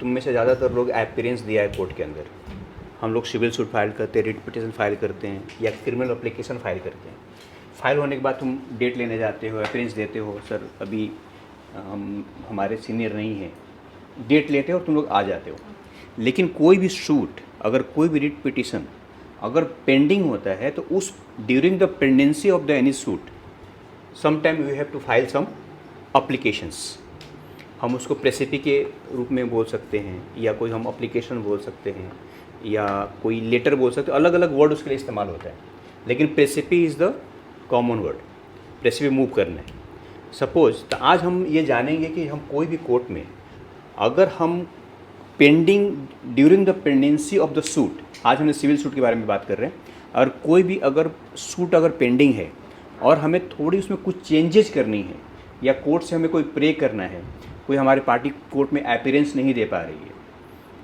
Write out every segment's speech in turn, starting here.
तुम में से ज़्यादातर लोग अपीयरेंस दिया है कोर्ट के अंदर। हम लोग सिविल सूट फाइल करते हैं, रिट पिटीशन फाइल करते हैं या क्रिमिनल एप्लीकेशन फाइल करते हैं। फाइल होने के बाद तुम डेट लेने जाते हो, अपीयरेंस देते हो, सर अभी हम हमारे सीनियर नहीं हैं, डेट लेते हो और तुम लोग आ जाते हो। लेकिन कोई भी सूट, अगर कोई भी रिट पिटीशन अगर पेंडिंग होता है तो उस during the pendency of the any suit sometime you have to file some applications. हम उसको प्रेसिपी के रूप में बोल सकते हैं या कोई हम अप्लीकेशन बोल सकते हैं या कोई लेटर बोल सकते हैं, अलग अलग वर्ड उसके लिए इस्तेमाल होता है। लेकिन praecipe is the common word, praecipe move करना है। सपोज तो आज हम ये जानेंगे कि हम कोई भी कोर्ट में अगर हम pending during the pendency of the suit, आज हमने सिविल सूट के बारे में बात कर रहे हैं, और कोई भी अगर सूट अगर पेंडिंग है और हमें थोड़ी उसमें कुछ चेंजेस करनी है या कोर्ट से हमें कोई प्रे करना है, कोई हमारी पार्टी कोर्ट में अपीयरेंस नहीं दे पा रही है,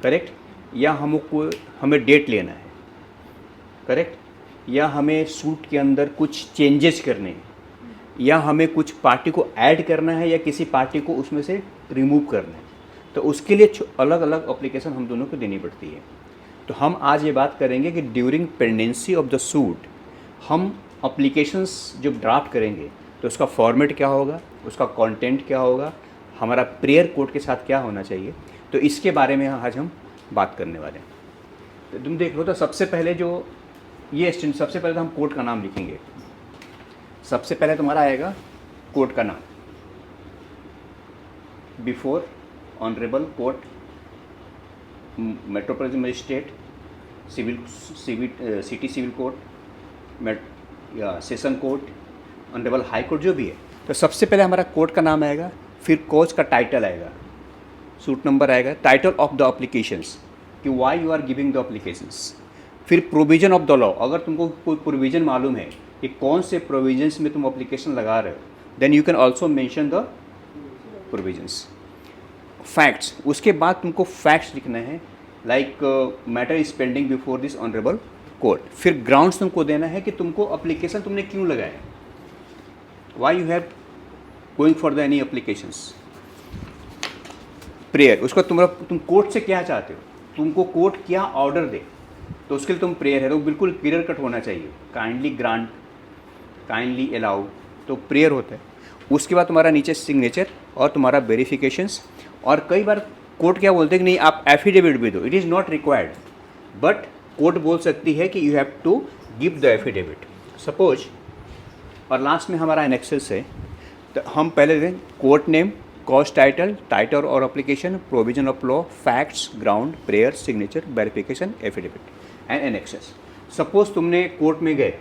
करेक्ट, या हमें डेट लेना है, करेक्ट, या हमें सूट के अंदर कुछ चेंजेस करने हैं या हमें कुछ पार्टी को ऐड करना है या किसी पार्टी को उसमें से रिमूव करना है, तो उसके लिए अलग अलग एप्लीकेशन हम दोनों को देनी पड़ती है। तो हम आज ये बात करेंगे कि during pendency of the suit हम एप्लीकेशंस जो ड्राफ्ट करेंगे तो उसका फॉर्मेट क्या होगा, उसका कंटेंट क्या होगा, हमारा प्रेयर कोर्ट के साथ क्या होना चाहिए, तो इसके बारे में आज हम बात करने वाले हैं। तो तुम देख लो, तो सबसे पहले सबसे पहले तो हम कोर्ट का नाम लिखेंगे। सबसे पहले तुम्हारा आएगा कोर्ट का नाम, before honourable court, metropolitan magistrate, city civil court या session court, honourable high court, जो भी है। तो सबसे पहले हमारा कोर्ट का नाम आएगा, फिर कोच का टाइटल आएगा, सूट नंबर आएगा, टाइटल ऑफ द एप्लीकेशंस कि why you are giving the applications, फिर प्रोविजन ऑफ द लॉ, अगर तुमको कोई प्रोविजन मालूम है कि कौन से प्रोविजंस में तुम एप्लीकेशन लगा रहे हो, then you can also mention the provisions. Facts, उसके बाद तुमको फैक्ट्स लिखना है, like matter is pending before this honourable court. फिर ग्राउंड्स तुमको देना है कि तुमको एप्लीकेशन तुमने क्यों लगाया, why you have going for the any applications. Prayer, उसको तुम कोर्ट से क्या चाहते हो, तुमको कोर्ट क्या ऑर्डर दे, तो उसके लिए तुम प्रेयर है तो बिल्कुल क्लियर कट होना चाहिए, काइंडली ग्रांट, काइंडली अलाउ, तो प्रेयर होता है। उसके बाद तुम्हारा नीचे सिग्नेचर और तुम्हारा वेरिफिकेशंस। और कई बार कोर्ट क्या बोलते हैं कि नहीं आप एफिडेविट भी दो, it is not required, but court बोल सकती है कि you have to give the affidavit suppose. और लास्ट में हमारा एनेक्सेस है, तो हम पहले दें court name, cause title, title और application, provision of law, facts, ground, prayer, signature, verification, affidavit and annexes. Suppose तुमने कोर्ट में गए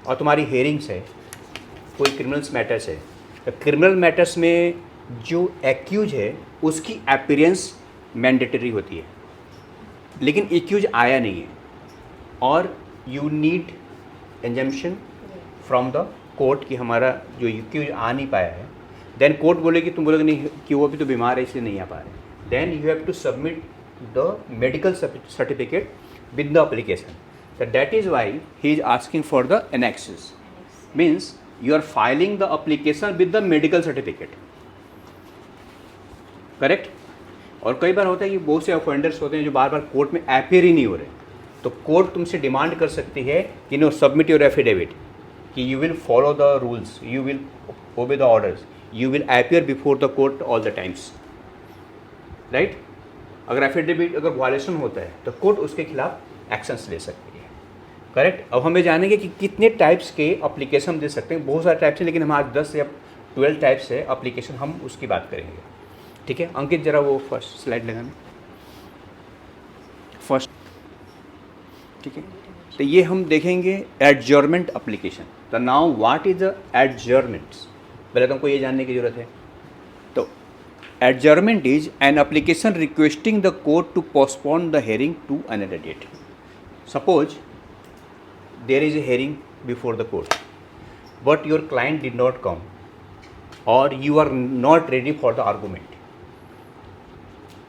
और तुम्हारी हेयरिंग्स है, कोई क्रिमिनल्स मैटर्स है, तो क्रिमिनल मैटर्स में जो एक्यूज है उसकी अपीयरेंस मैंडेटरी होती है, लेकिन एक्यूज आया नहीं है और you need injunction from the court कि हमारा जो एक्यूज आ नहीं पाया है, देन कोर्ट बोलेगी, तुम बोलोगे नहीं कि वो अभी तो बीमार है इसलिए नहीं आ पा रहे, then you have to submit the medical certificate with the application. So that is why he is asking for the annexes, means you are filing the application with the medical certificate, correct? और कई बार होता है कि बहुत से offenders होते हैं जो बार बार कोर्ट में अपीयर ही नहीं हो रहे, तो कोर्ट तुमसे डिमांड कर सकती है कि नो सबमिट योर एफिडेविट कि you will follow the rules, you will obey the orders, you will appear before the court all the times, right? अगर एफिडेविट अगर वायलेशन होता है तो कोर्ट उसके खिलाफ एक्शंस ले सकती है, करेक्ट? अब हमें जानेंगे कि कितने टाइप्स के एप्लीकेशन दे सकते हैं। बहुत सारे टाइप्स हैं, लेकिन हम आज 10 या 12 टाइप्स है एप्लीकेशन, हम उसकी बात करेंगे, ठीक है? अंकित जरा वो फर्स्ट स्लाइड लगाना, फर्स्ट, ठीक है? तो ये हम देखेंगे एडजर्नमेंट एप्लीकेशन। तो now what is the adjournments, पहले तुमको ये जानने की जरूरत है। तो adjournment is an application requesting the court to postpone the hearing to another date. Suppose there is a hearing before the court, but your client did not come or you are not ready for the argument,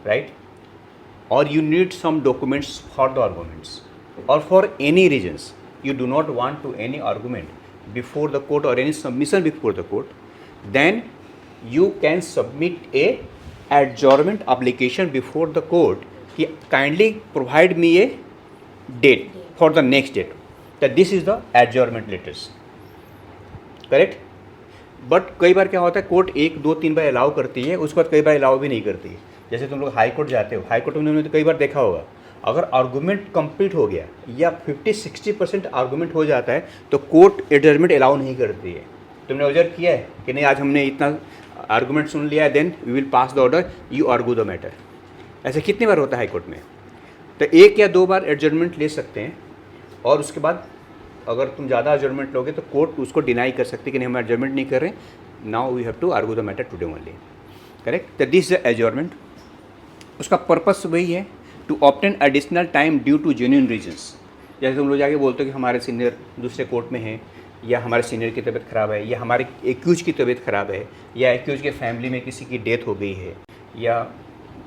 right? Or you need some documents for the arguments, or for any reasons you do not want to any argument before the court or any submission before the court, then you can submit a adjournment application before the court कि kindly provide me a date for the next date, that this is the adjournment letters, correct. But कई बार क्या होता है, court 1 2 3 बार allow करती है, उसके बाद कई बार अलाउ भी नहीं करती है. जैसे तुम लोग हाई कोर्ट जाते हो, हाई कोर्ट में तो कई बार देखा होगा, अगर आर्गूमेंट कंप्लीट हो गया या 50-60% आर्गूमेंट हो जाता है तो कोर्ट एडजर्मेंट अलाउ नहीं करती है. तुमने ऑब्जर्व किया है कि नहीं, आज हमने इतना आर्गूमेंट सुन लिया है, then we will pass the order, you argue the matter. ऐसे कितनी बार होता है हाई कोर्ट में? तो 1 या 2 बार एडजर्मेंट ले सकते हैं, और उसके बाद अगर तुम ज़्यादा एडजर्मेंट लोगे तो कोर्ट उसको डिनाई कर सकती है कि नहीं, हम एडजर्मेंट नहीं कर रहे, now we have to argue the matter today only, correct. तो दिस इज एडजर्मेंट. उसका पर्पस वही है, to obtain additional time due to genuine reasons. जैसे तुम लोग जाके बोलते हो कि हमारे सीनियर दूसरे कोर्ट में हैं, या हमारे सीनियर की तबीयत ख़राब है, या हमारे एक्यूज की तबीयत ख़राब है, या एक्यूज के फैमिली में किसी की डेथ हो गई है,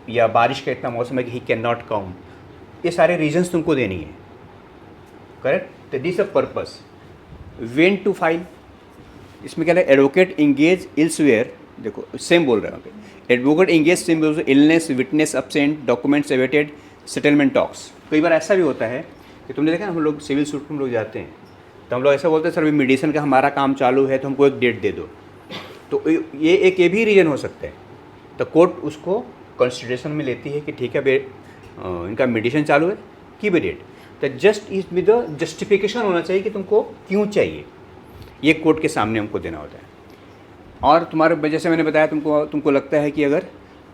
या बारिश का इतना मौसम है कि ही कैन नॉट कम. ये सारे रीजन्स तुमको देनी है, करेक्ट. तो this a purpose. When to file, इसमें क्या है, एडवोकेट इंगेज इल्सवेयर, देखो सेम बोल रहे हैं, एडवोकेट इंगेज सेम बोल रहे, illness, witness absent, documents awaited, settlement talks. कई बार ऐसा भी होता है कि तुमने देखा हम लोग सिविल सूट में लोग जाते हैं तो हम लोग ऐसा बोलते हैं, सर अभी मेडिसिन का हमारा काम चालू है तो हमको एक डेट दे दो. तो ये भी रीज़न हो सकता है. तो कोर्ट उसको कंसिडरेशन में लेती है कि ठीक है इनका मेडिसिन चालू है, की भी डेट. तो जस्ट इस विद द जस्टिफिकेशन होना चाहिए कि तुमको क्यों चाहिए, ये कोर्ट के सामने हमको देना होता है. और तुम्हारे, जैसे मैंने बताया, तुमको लगता है कि अगर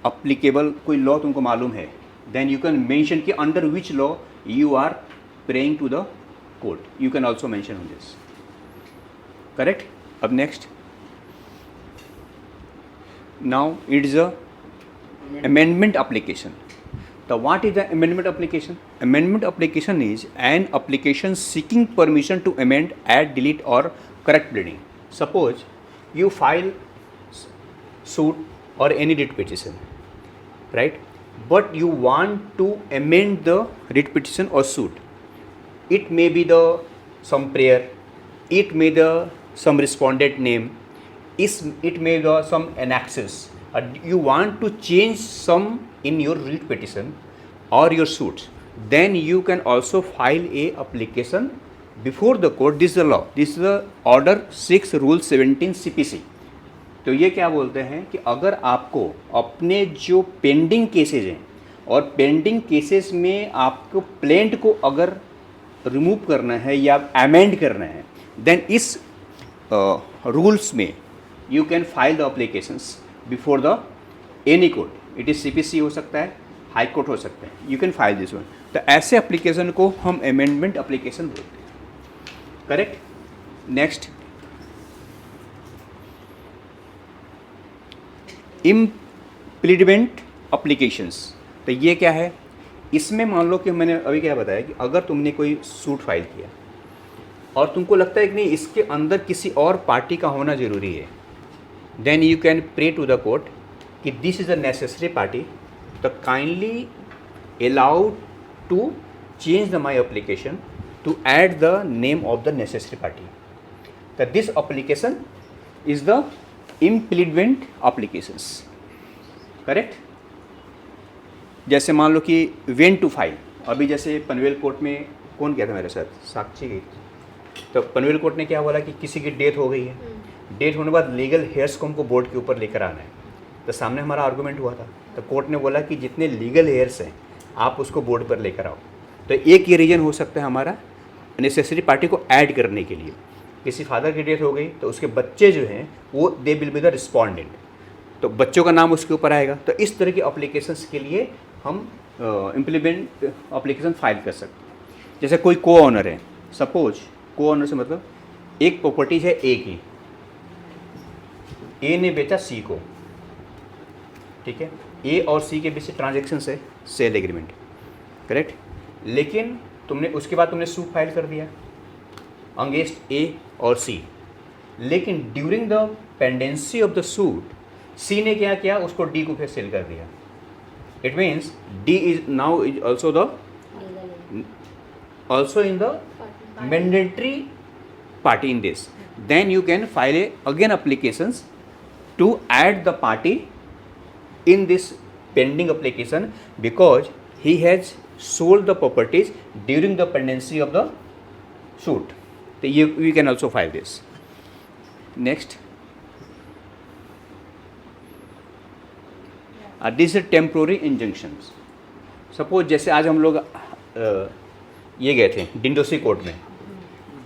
अप्लीकेबल कोई लॉ तुमको मालूम है, देन यू कैन मेंशन कि under which law you are praying to the court, you can also mention on this, correct. अब next, now it is a amendment application. So what is the amendment application? Amendment application is an application seeking permission to amend, add, delete or correct pleading. Suppose you file suit or any writ petition, right? But you want to amend the writ petition or suit. It may be some prayer, it may be some respondent name, it may be some annexes. You want to change some in your writ petition or your suits, then you can also file a application before the court. This is the law, this is the order 6 rule 17 CPC. तो ये क्या बोलते हैं कि अगर आपको अपने जो पेंडिंग केसेज हैं और पेंडिंग केसेस में आपको प्लेंट को अगर रिमूव करना है या अमेंड करना है, देन इस रूल्स में you can file the applications before the any court. It is CPC हो सकता है, हाई कोर्ट हो सकता है, you can file this one. तो ऐसे एप्लीकेशन को हम अमेंडमेंट एप्लीकेशन बोलते हैं, करेक्ट. Next, इम्प्लीडमेंट applications. तो ये क्या है, इसमें मान लो कि मैंने अभी क्या बताया कि अगर तुमने कोई सूट फाइल किया और तुमको लगता है कि नहीं इसके अंदर किसी और पार्टी का होना ज़रूरी है, then you can pray to the court कि this is a necessary party, तो kindly allow to change my application to add the name of the necessary party. So this application is the impediment applications, correct. जैसे मान लो कि when to file, अभी जैसे Panvel court में कौन गया था मेरे साथ, साक्षी गई. तो पनवेल कोर्ट ने क्या बोला कि किसी की डेथ हो गई है, डेथ होने के बाद लीगल हेयर्स को हमको बोर्ड के ऊपर लेकर आना है. तो सामने हमारा आर्गूमेंट हुआ था, तो कोर्ट ने बोला कि जितने लीगल हेयर्स हैं आप उसको बोर्ड पर लेकर आओ. तो एक ये रीज़न हो सकता है हमारा नेसेसरी पार्टी को ऐड करने के लिए. किसी फादर की डेथ हो गई तो उसके बच्चे जो हैं वो they will be the respondent, तो बच्चों का नाम उसके ऊपर आएगा. तो इस तरह की अप्लीकेशंस के लिए हम इम्प्लीमेंट अप्लीकेशन फाइल कर सकते हैं. जैसे कोई को ऑनर है, सपोज को ऑनर से मतलब एक प्रॉपर्टीज है ए की, ए ने बेचा सी को, ठीक है. ए और सी के बीच ट्रांजेक्शन है, सेल एग्रीमेंट, करेक्ट. लेकिन तुमने उसके बाद तुमने सूट फाइल कर दिया अगेंस्ट ए और सी, लेकिन during the pendency of the suit C ने क्या किया, उसको डी को फिर सेल कर दिया. It means D is now is also in the mandatory party in this. Then you can file again applications to add the party in this pending application because he has sold the properties during the pendency of the suit. So we can also file this. Next, these are temporary injunctions. Suppose जैसे आज हम लोग ये गए थे Dindoshi court में,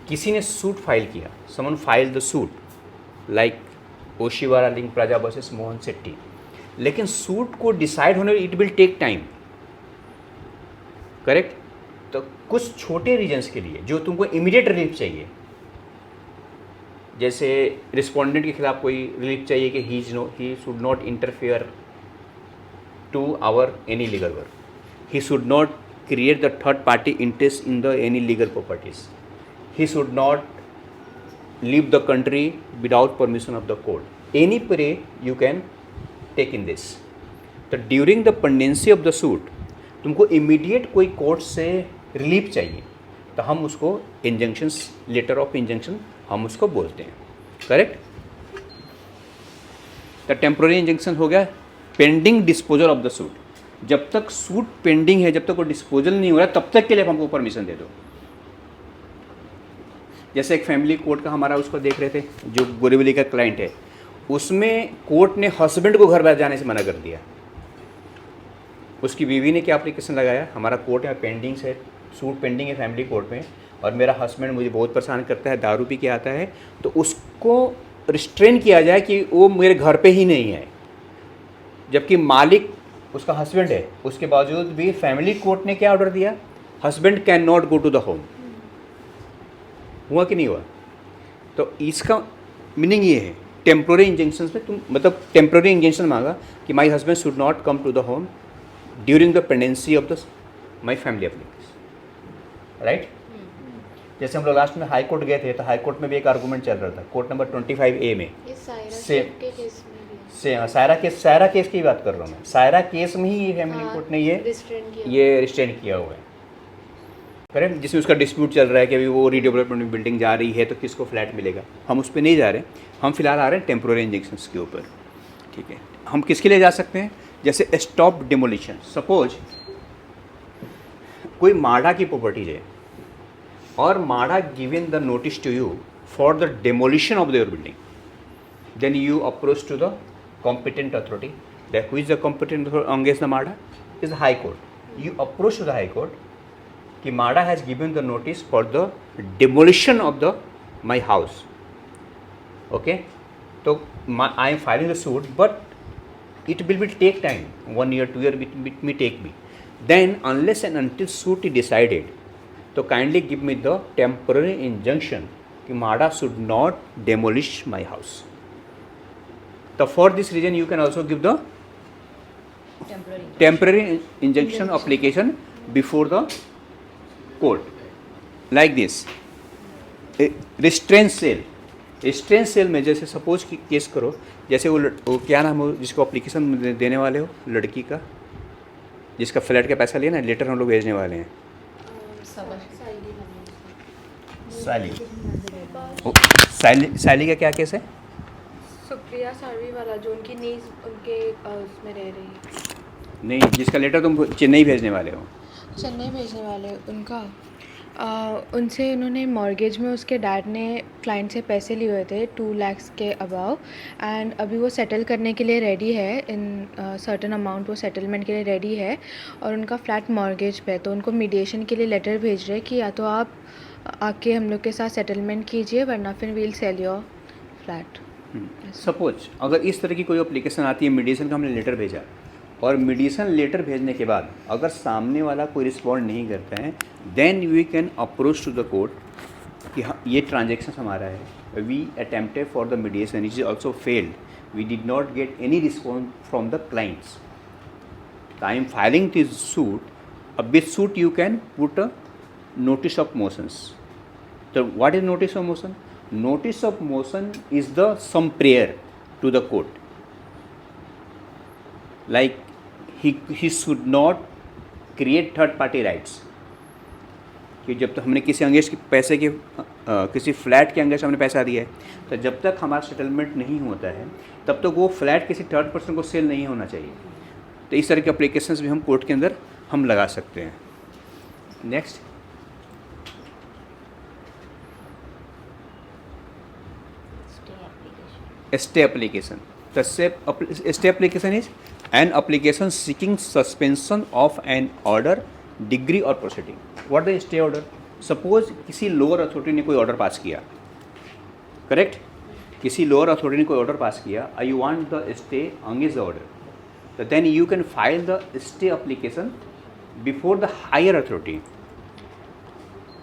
किसी ने सूट फाइल किया, summon file the suit like Oshiwara link Plaza versus Mohan Shetty, लेकिन सूट को डिसाइड होने it will take time, correct. तो कुछ छोटे रीजन्स के लिए जो तुमको इमीडिएट रिलीफ चाहिए, जैसे रिस्पोंडेंट के खिलाफ कोई रिलीफ चाहिए कि he should not interfere to our any legal work, he should not create the third party interest in the any legal properties, he should not leave the country without permission of the court, any way you can take in this. तो during the pendency of the suit तुमको immediate कोई court से relief चाहिए तो हम उसको injunctions, letter of injunction हम उसको बोलते हैं, करेक्ट। तो टेम्पोररी इंजंक्शन हो गया pending disposal of the suit, जब तक सूट पेंडिंग है, जब तक वो डिस्पोजल नहीं हो रहा तब तक के लिए हमको परमिशन दे दो। जैसे एक फैमिली कोर्ट का हमारा उसको देख रहे थे, जो बोरीवली का क्लाइंट है, उसमें कोर्ट ने हस्बैंड को घर बाहर जाने से मना कर दिया। उसकी बीवी ने क्या एप्लीकेशन लगाया, हमारा कोर्ट यहाँ पेंडिंग है, सूट पेंडिंग है फैमिली कोर्ट में, और मेरा हस्बैंड मुझे बहुत परेशान करता है, दारू पी के आता है, तो उसको रिस्ट्रेन किया जाए कि वो मेरे घर पे ही नहीं है, जबकि मालिक उसका हस्बैंड है। उसके बावजूद भी फैमिली कोर्ट ने क्या ऑर्डर दिया, husband can not go to the home. हुआ कि नहीं हुआ? तो इसका मीनिंग ये है टेम्प्रोरी इंजंक्शन में तुम मतलब टेम्प्रोरी इंजंक्शन मांगा कि my husband should not come to the home during the pendency of the my family application, right. जैसे हम लोग लास्ट में हाई कोर्ट गए थे, तो हाई कोर्ट में भी एक आर्गूमेंट चल रहा था, कोर्ट नंबर 25A में सायरा केस की बात कर रहा हूँ मैं, सायरा केस में ही ये फैमिली कोर्ट ने ये रिस्ट्रेन किया हुआ है, करेक्ट, जिसमें उसका डिस्प्यूट चल रहा है कि अभी वो रीडेवलपमेंट में बिल्डिंग जा रही है तो किसको फ्लैट मिलेगा। हम उस पर नहीं जा रहे, हम फिलहाल आ रहे हैं टेम्पोररी इंजेक्शंस के ऊपर, ठीक है। हम किसके लिए जा सकते हैं, जैसे स्टॉप डिमोलिशन। सपोज कोई माड़ा की प्रॉपर्टीज है और MHADA given the notice to you for the demolition of your building, then you approach to the competent authority, that who is the competent authority against the MADA is the High Court. You approach to the High Court कि MADA has given the notice for the demolition of the my house, okay, so I am filing the suit but it will take time, 1 year 2 year it may take me, then unless and until suit is decided, so kindly give me the temporary injunction कि MADA should not demolish my house. So for this reason you can also give the temporary injunction application before the court, like this. Restraint sale में जैसे suppose कि case करो, जैसे वो क्या नाम हो जिसको एप्लीकेशन देने वाले हो, लड़की का जिसका फ्लैट का पैसा लिया ना, लेटर हम लोग भेजने वाले हैं, साली का क्या केस है, सुप्रिया सार्वी वाला जो उनकी नीज उनके उसमें रह रही है, नहीं जिसका लेटर तुम चेन्नई भेजने वाले हो, चेन्नई भेजने वाले उनका उनसे उन्होंने मॉर्गेज में उसके डैड ने क्लाइंट से पैसे लिए हुए थे 2 लाख के अबाव, एंड अभी वो सेटल करने के लिए रेडी है, इन सर्टेन अमाउंट वो सेटलमेंट के लिए रेडी है, और उनका फ्लैट मॉर्गेज पे है, तो उनको मीडिएशन के लिए लेटर भेज रहे हैं कि या तो आप आके हम लोग के साथ सेटलमेंट कीजिए वरना फिर we'll sell your flat. Suppose अगर इस तरह की कोई एप्लीकेशन आती है, मीडिएशन का हमने लेटर भेजा, और मीडिएशन लेटर भेजने के बाद अगर सामने वाला कोई रिस्पॉन्ड नहीं करता है, then we can approach to the court कि हाँ ये ट्रांजेक्शन हमारा है, we attempted for the mediation, it is also failed, we did not get any response from the clients, I am filing this suit, अब with suit you can put a notice of motions. So what is notice of motion? Notice of motion is the some prayer to the court, like he should not create third party rights, कि जब तक हमने किसी अंगेज के पैसे के किसी flat के अंगेज हमने पैसा दिया है, तो जब तक हमारा सेटलमेंट नहीं होता है तब तक वो फ्लैट किसी थर्ड पर्सन को सेल नहीं होना चाहिए। तो इस तरह के एप्लीकेशंस भी हम कोर्ट के अंदर हम लगा सकते हैं। Next, stay application. The stay application is an application seeking suspension of an order, decree और proceeding. What the stay order? Suppose किसी लोअर अथॉरिटी ने कोई ऑर्डर पास किया, करेक्ट, किसी लोअर अथॉरिटी ने कोई ऑर्डर पास किया, I you want the stay against the order, तो then you can file the stay application before the higher authority.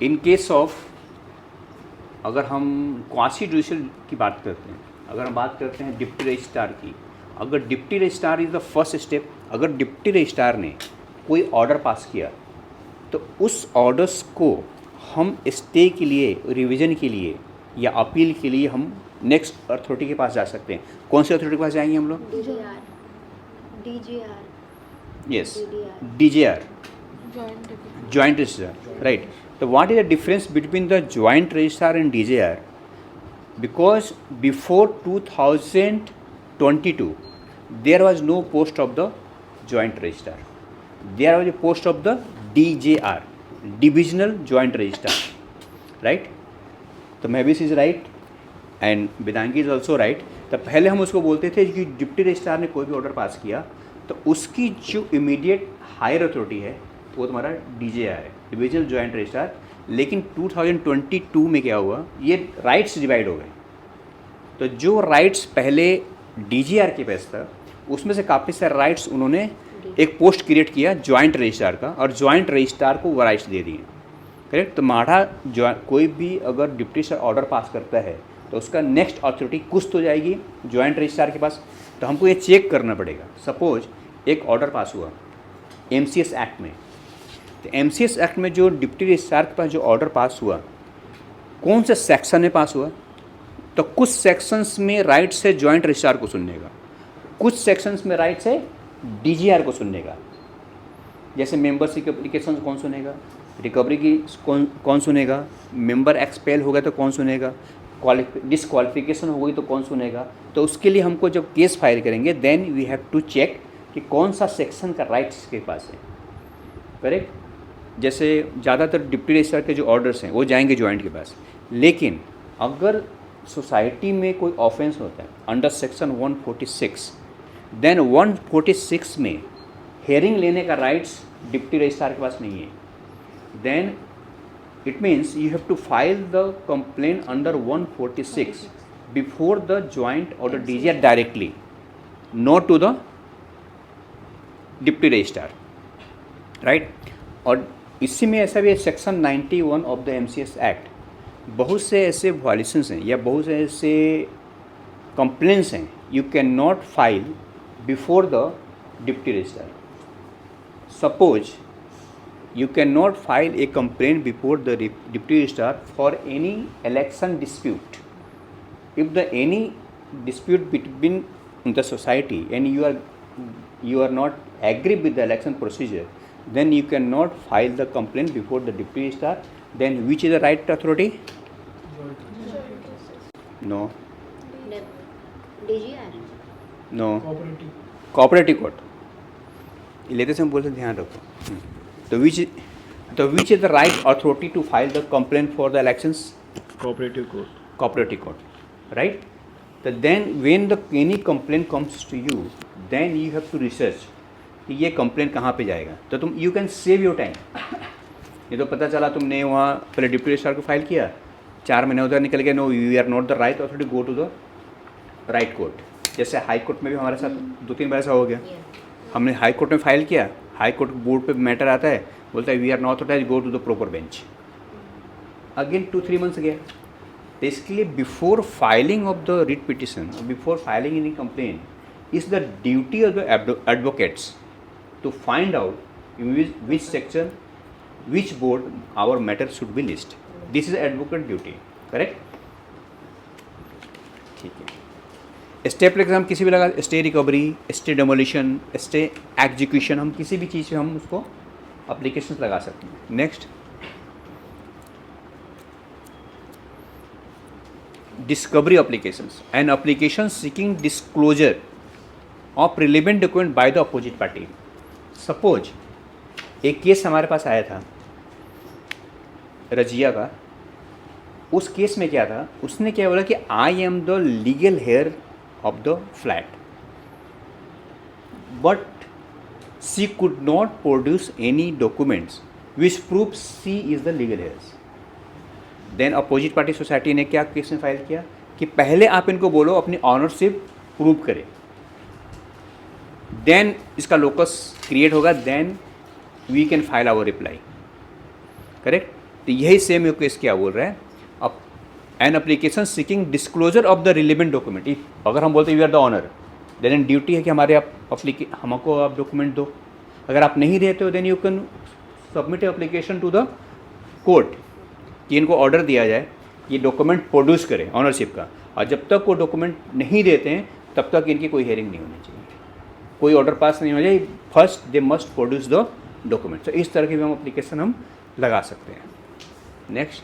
In case of, अगर हम क्वासी जुडिशियल की बात करते हैं, अगर हम बात करते हैं डिप्टी रजिस्ट्रार की, अगर deputy registrar is the first step, अगर डिप्टी रजिस्ट्रार ने कोई ऑर्डर पास किया तो उस ऑर्डर्स को हम स्टे के लिए, रिवीजन के लिए या अपील के लिए हम नेक्स्ट अथॉरिटी के पास जा सकते हैं। कौन से अथॉरिटी के पास जाएंगे हम लोग? Yes, DJR, joint registrar, right. तो what is the difference between the joint registrar and DJR? Because before 2022 there was no post of the joint registrar, there was a post of the DJR, divisional joint registrar, right. तो Mahvish is right and Vedangi is also right. तो पहले हम उसको बोलते थे कि deputy registrar ने कोई भी ऑर्डर पास किया तो उसकी जो इमीडिएट हायर अथॉरिटी है वो तुम्हारा DJR है, डिविजनल जॉइंट रजिस्ट्रार। लेकिन 2022 में क्या हुआ, ये राइट्स डिवाइड हो गए। तो जो राइट्स पहले DJR के पास था उसमें से काफ़ी सारे राइट्स उन्होंने एक पोस्ट क्रिएट किया जॉइंट रजिस्ट्रार का, और जॉइंट रजिस्ट्रार को वो राइट्स दे दिए, करेक्ट। तो कोई भी अगर डिप्टी से ऑर्डर पास करता है तो उसका नेक्स्ट अथॉरिटी कुछ तो जाएगी जॉइंट रजिस्ट्रार के पास। तो हमको ये चेक करना पड़ेगा। सपोज एक ऑर्डर पास हुआ MCS एक्ट में, तो MCS एक्ट में जो डिप्टी रजिस्ट्रार के पास जो ऑर्डर पास हुआ, कौन से सेक्शन में पास हुआ? तो कुछ सेक्शंस में राइट्स है जॉइंट रजिस्ट्रार को सुनने का, कुछ सेक्शंस में राइट्स है DJR को सुनने का। जैसे मेंबरशिप एप्लीकेशन कौन सुनेगा, रिकवरी की कौन सुनेगा, मेंबर एक्सपेल हो गया तो कौन सुनेगा, डिसक्वालिफिकेशन हो गई तो कौन सुनेगा। तो उसके लिए हमको जब केस फाइल करेंगे then we have to check कि कौन सा सेक्शन का राइट्स के पास है, करेक्ट। जैसे ज़्यादातर डिप्टी रजिस्ट्रार के जो ऑर्डर्स हैं वो जाएंगे जॉइंट के पास, लेकिन अगर सोसाइटी में कोई ऑफेंस होता है अंडर सेक्शन 146, देन 146 में हेयरिंग लेने का राइट्स डिप्टी रजिस्ट्रार के पास नहीं है। Then it means you have to file the complaint under 146 before the joint और the DJR directly, not to the deputy registrar, right. और इसी में ऐसा भी है section 91 of the MCS act, बहुत से ऐसे वायलेशंस हैं या बहुत से ऐसे कंप्लेंट्स हैं you can not file before the deputy registrar. Suppose you cannot file a complaint before the deputy registrar for any election dispute. If the any dispute between the society and you are not agree with the election procedure, then you cannot file the complaint before the deputy registrar. Then which is the right authority? No. DGR. No. Cooperative court. लेते समय बोलते ध्यान रखो। तो which is the right authority to file the complaint for the elections? Cooperative court. Cooperative court, right? So then when any complaint comes to you, then you have to research कि ये complaint कहाँ पे जाएगा। तो तुम you can save your time। ये तो पता चला तुमने वहाँ पहले डिप्टी रजिस्ट्रार को फाइल किया, 4 महीने उधर निकल गए, no you are not the right authority, go to the right court. जैसे हाई कोर्ट में भी हमारे साथ 2-3 बार ऐसा हो गया, हमने हाई कोर्ट में फाइल किया, हाई कोर्ट बोर्ड पे मैटर आता है, बोलता है we are not authorized, go to the proper bench. Again 2-3 months गया। तो इसके लिए before filing of the writ petition, before filing any complaint is the duty of the advocates to find out in which section which board our matter should be list. This is advocate duty, correct. ठीक है। Stay application हम किसी भी लगा, stay recovery, stay demolition, stay execution, हम किसी भी चीज़ से हम उसको एप्लीकेशन लगा सकते हैं। Next, discovery applications, N application seeking disclosure of relevant document by the opposite party. Suppose एक केस हमारे पास आया था रजिया का। उस केस में क्या था, उसने क्या बोला कि I am the legal heir of the flat, but she could not produce any documents which prove she is the legal heirs. Then opposite party society ने क्या केस में फाइल किया कि पहले आप इनको बोलो अपनी ऑनरशिप प्रूव करें, देन इसका लोकस क्रिएट होगा, then we can file our reply. Correct. तो यही सेम केस क्या बोल रहा है, अब an application seeking disclosure of the relevant document. अगर हम बोलते हैं you are the owner, then in duty है कि हमारे हमको आप डॉक्यूमेंट दो। अगर आप नहीं देते हो then you can submit application to the court कि इनको ऑर्डर दिया जाए ये डॉक्यूमेंट प्रोड्यूस करें ऑनरशिप का, और जब तक वो डॉक्यूमेंट नहीं देते हैं तब तक इनकी कोई हेयरिंग नहीं होनी चाहिए, कोई ऑर्डर पास नहीं हो जाए। First they must produce the document. तो इस तरह की भी हम एप्लीकेशन हम लगा सकते हैं। नेक्स्ट,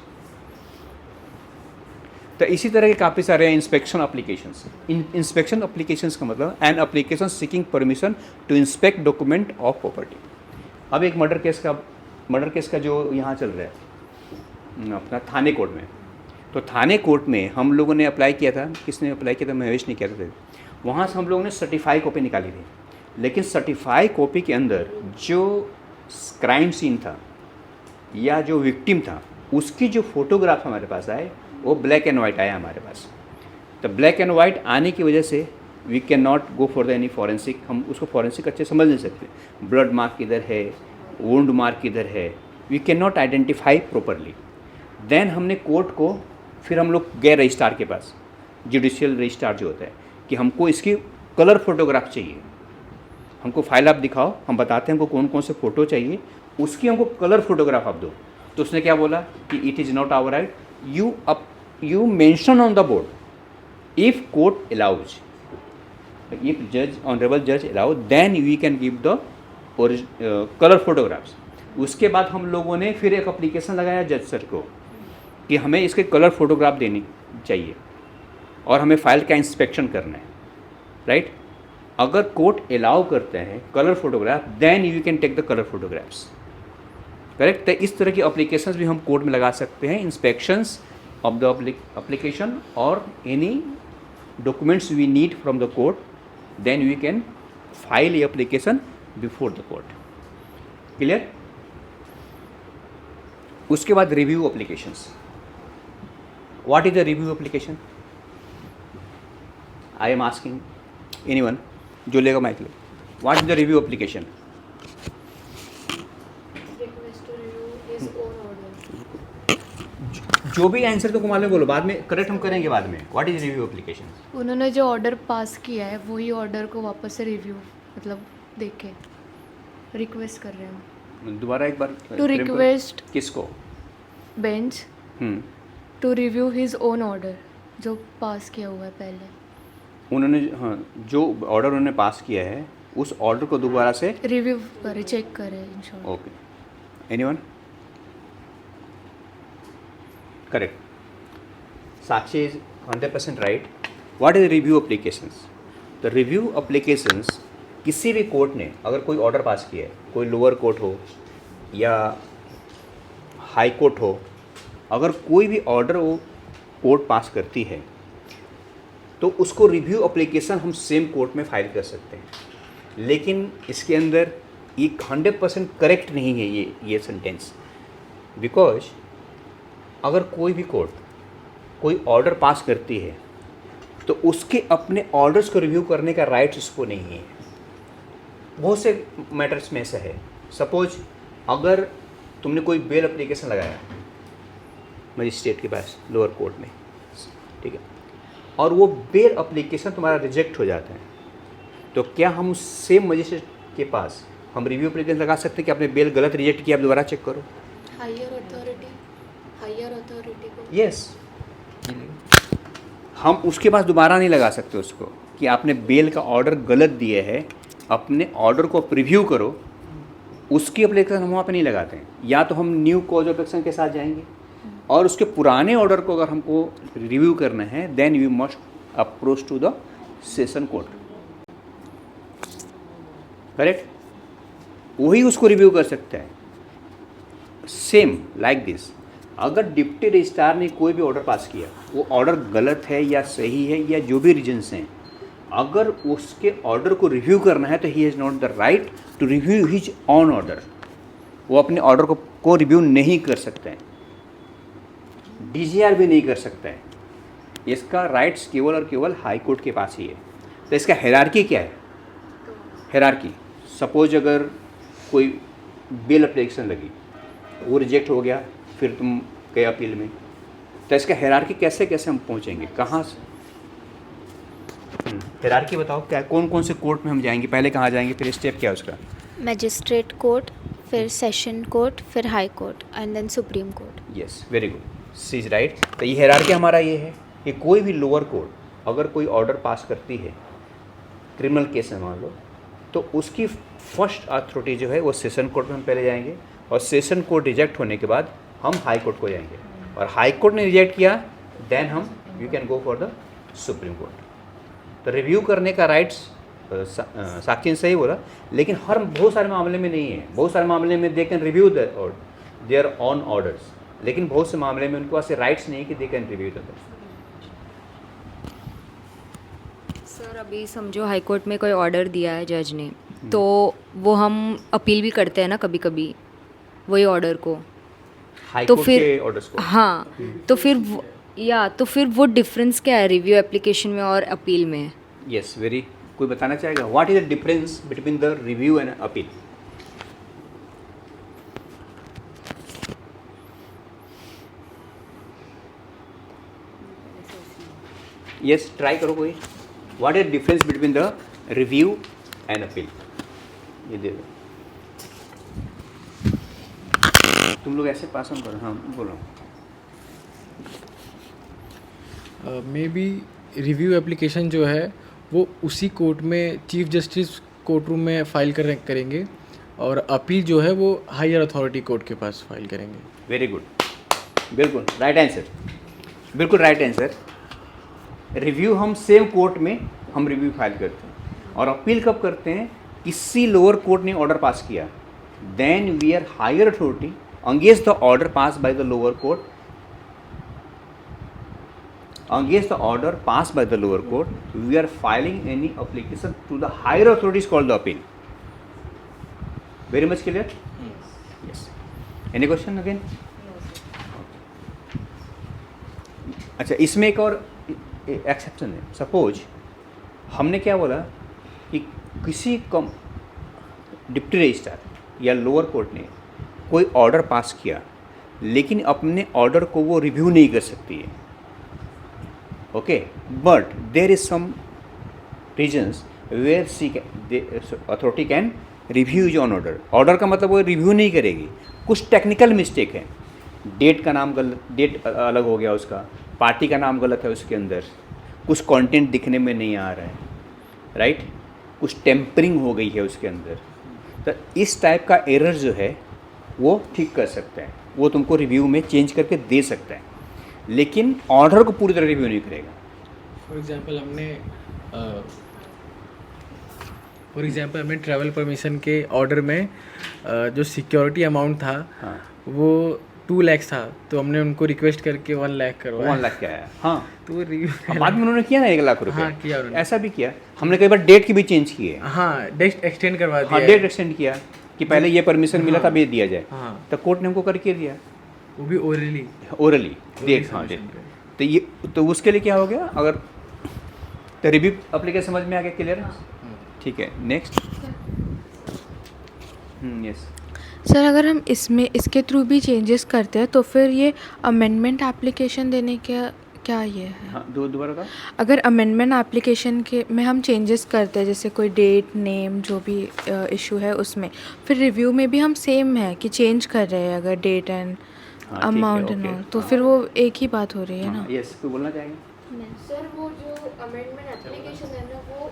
तो इसी तरह के काफ़ी सारे हैं इंस्पेक्शन एप्लीकेशंस। इंस्पेक्शन एप्लीकेशंस का मतलब an application seeking permission to inspect document of property. अब एक मर्डर केस का जो यहाँ चल रहा है अपना थाने कोर्ट में, तो थाने कोर्ट में हम लोगों ने अप्लाई किया था, किसने अप्लाई किया था, महेश ने किया था। वहाँ से हम लोगों ने सर्टिफाई कॉपी निकाली थी, लेकिन सर्टिफाई कॉपी के अंदर जो क्राइम सीन था या जो विक्टिम था उसकी जो फोटोग्राफ हमारे पास आए वो ब्लैक एंड वाइट आया हमारे पास। तो ब्लैक एंड वाइट आने की वजह से we can not go for the any forensic, हम उसको फॉरेंसिक अच्छे समझ नहीं सकते। ब्लड मार्क किधर है, वुंड मार्क किधर है, we can not identify properly. Then हमने कोर्ट को, फिर हम लोग गए रजिस्ट्रार के पास, जुडिशियल रजिस्ट्रार जो होता है, कि हमको इसकी कलर फोटोग्राफ चाहिए, हमको फाइल आप दिखाओ, हम बताते हैं हमको कौन कौन से फ़ोटो चाहिए, उसकी हमको कलर फोटोग्राफ आप दो। तो उसने क्या बोला कि it is not our right, you mention on the board if court allows, if जज ऑनरेबल जज allow then we can give the colour photographs. उसके बाद हम लोगों ने फिर एक एप्लीकेशन लगाया जज सर को कि हमें इसके कलर फोटोग्राफ देनी चाहिए और हमें फाइल का इंस्पेक्शन करना है, राइट। अगर कोर्ट अलाउ करते हैं colour photograph then you can take the colour photographs, correct. तो इस तरह की एप्लीकेशंस भी हम कोर्ट में लगा सकते हैं, इंस्पेक्शंस ऑफ द एप्लीकेशन और any documents we need from the court, then we can file a application before the court. Clear. उसके बाद review applications. What is the review application? I am asking anyone, जो लेगा mike लो। What is the review application? जो भी answer तो मालूम बोलो, बाद में करेक्ट हम करेंगे बाद में। What is review application? उन्होंने जो ऑर्डर पास किया है वही ऑर्डर को वापस से रिव्यू मतलब देख के रिक्वेस्ट कर रहे हैं। दोबारा एक बार। टू रिक्वेस्ट किसको? Bench to review his own order जो पास किया हुआ है पहले। उन्होंने, हाँ, जो ऑर्डर उन्होंने पास किया है उस ऑर्डर को दोबारा से रिव्यू करे, चेक करे in short. Okay, anyone? Correct, Sakshi is 100% right. What is review applications? The review applications किसी भी कोर्ट ने अगर कोई ऑर्डर पास किया है, कोई लोअर कोर्ट हो या हाई कोर्ट हो, अगर कोई भी ऑर्डर वो कोर्ट पास करती है तो उसको रिव्यू एप्लीकेशन हम सेम कोर्ट में फाइल कर सकते हैं। लेकिन इसके अंदर ये 100% करेक्ट नहीं है ये सेंटेंस, बिकॉज अगर कोई भी कोर्ट कोई ऑर्डर पास करती है तो उसके अपने ऑर्डर्स को रिव्यू करने का राइट्स उसको नहीं है। बहुत से मैटर्स में ऐसा है, सपोज अगर तुमने कोई बेल एप्लीकेशन लगाया मजिस्ट्रेट के पास लोअर कोर्ट में, ठीक है, और वो बेल एप्लीकेशन तुम्हारा रिजेक्ट हो जाता है, तो क्या हम सेम मजिस्ट्रेट के पास हम रिव्यू एप्लीकेशन लगा सकते हैं कि आपने बेल गलत रिजेक्ट किया, आप दोबारा चेक करो? हायर अथॉरिटी को यस, हम उसके पास दोबारा नहीं लगा सकते उसको कि आपने बेल का ऑर्डर गलत दिया है, अपने ऑर्डर को प्रीव्यू करो, उसकी एप्लीकेशन हम वहाँ पे नहीं लगाते हैं। या तो हम न्यू कॉज ऑफ एक्शन के साथ जाएंगे और उसके पुराने ऑर्डर को अगर हमको रिव्यू करना है then we must approach to the session court. Correct, वही उसको रिव्यू कर सकता है। सेम लाइक दिस, अगर डिप्टी रजिस्ट्रार ने कोई भी ऑर्डर पास किया, वो ऑर्डर गलत है या सही है या जो भी रीजन्स हैं, अगर उसके ऑर्डर को रिव्यू करना है तो he has not the right to review his own order. वो अपने ऑर्डर को रिव्यू नहीं कर सकता है, डीजीआर भी नहीं कर सकता है। इसका राइट्स केवल और केवल हाई कोर्ट के पास ही है। तो इसका हायरार्की क्या है? हायरार्की, सपोज अगर कोई बिल एप्लीकेशन लगी, वो रिजेक्ट हो गया, फिर तुम गए अपील में, तो इसका हायरार्की कैसे कैसे हम पहुंचेंगे, कहाँ से? हायरार्की बताओ क्या, कौन कौन से कोर्ट में हम जाएंगे, पहले कहाँ जाएंगे, फिर स्टेप क्या है उसका? मैजिस्ट्रेट कोर्ट, फिर सेशन कोर्ट, फिर high court and then supreme court. Yes, very good, she is right. तो ये हायरार्की हमारा ये है कि कोई भी लोअर कोर्ट अगर कोई ऑर्डर पास करती है, क्रिमिनल केस में मान लो, तो उसकी फर्स्ट अथॉरिटी जो है वो सेशन कोर्ट में हम पहले जाएंगे, और सेशन कोर्ट रिजेक्ट होने के बाद हम हाई कोर्ट को जाएंगे, और हाई कोर्ट ने रिजेक्ट किया देन हम you can go for the supreme court. तो रिव्यू करने का राइट्स साक्षी ने सही बोला, लेकिन हर बहुत सारे मामले में नहीं है। बहुत सारे मामले में they can review their own orders, लेकिन बहुत से मामले में उनके पास राइट्स नहीं कि दे कैन रिव्यू द। सर अभी समझो हाई कोर्ट में कोई ऑर्डर दिया है जज ने, तो वो हम अपील भी करते हैं ना कभी कभी वही ऑर्डर को, हाई तो कोर्ट फिर के ऑर्डर्स को। हाँ, तो फिर वो डिफरेंस क्या है रिव्यू एप्लीकेशन में और अपील में? यस, वेरी, कोई बताना चाहेगा what is the difference between the review and appeal? Yes, try करो कोई, what is the difference between the review and appeal? ये दे दो, तुम लोग ऐसे पास ऑन करो। हाँ बोलो। मे बी रिव्यू एप्लीकेशन जो है वो उसी कोर्ट में चीफ जस्टिस कोर्ट रूम में फाइल करेंगे, और अपील जो है वो हायर अथॉरिटी कोर्ट के पास फाइल करेंगे। वेरी गुड, बिल्कुल राइट आंसर, बिल्कुल राइट आंसर। रिव्यू हम सेम कोर्ट में हम रिव्यू फाइल करते हैं, और अपील कब करते हैं? किसी लोअर कोर्ट ने ऑर्डर पास किया, then we are higher authority against the order pass by the lower court, against the order passed by the lower court, we are filing any application to the higher authorities called the appeal. Very much clear? Yes. Any question again? अच्छा, इसमें एक और exception है। Suppose हमने क्या बोला कि किसी डिप्टी रजिस्ट्रार या लोअर कोर्ट ने कोई ऑर्डर पास किया, लेकिन अपने ऑर्डर को वो रिव्यू नहीं कर सकती है, okay, but there is some regions where authority can review your order. Order का मतलब वो रिव्यू नहीं करेगी, कुछ टेक्निकल मिस्टेक है, डेट का नाम गलत, डेट अलग हो गया उसका, पार्टी का नाम गलत है उसके अंदर, कुछ कंटेंट दिखने में नहीं आ रहा है, राइट, कुछ टेम्परिंग हो गई है उसके अंदर। तो इस टाइप का एरर जो है वो ठीक कर सकता है, वो तुमको रिव्यू में चेंज करके दे सकता है, लेकिन ऑर्डर को पूरी तरह रिव्यू नहीं करेगा। फॉर एग्जांपल हमने ट्रैवल परमिशन के ऑर्डर में जो सिक्योरिटी अमाउंट था, हाँ, वो 2 लाख था, तो हमने उनको रिक्वेस्ट करके 1 लाख करवाया। 1 लाख क्या है, हाँ, तो वो रिव्यू बाद में उन्होंने किया ना 1 लाख रुपये। हाँ, किया उन्होंने। ऐसा भी किया हमने, कई बार डेट की भी चेंज की है। हाँ, डेट एक्सटेंड करवा दिया हाँ, है। डेट एक्सटेंड किया कि पहले ये परमिशन मिला था, अभी दिया जाए, हाँ, तो कोर्ट ने हमको करके दिया, वो भी ओरली ओरली डेट। हाँ, डेट। तो ये तो उसके लिए क्या हो गया, अगर तो रिव्यू एप्लीकेशन समझ में आ गया, क्लियर है? ठीक है, नेक्स्ट। यस सर, अगर हम इसमें इसके थ्रू भी चेंजेस करते हैं तो फिर ये अमेंडमेंट एप्लीकेशन देने का क्या ये है? हाँ, दोबारा का, अगर अमेंडमेंट एप्लीकेशन के में हम चेंजेस करते हैं, जैसे कोई डेट, नेम, जो भी इशू है उसमें, फिर रिव्यू में भी हम सेम है कि चेंज कर रहे हैं अगर date and amount and all, तो फिर वो एक ही बात हो रही है ना? यस, कोई बोलना चाहेंगे? सर वो जो अमेंडमेंट एप्लीकेशन है ना, वो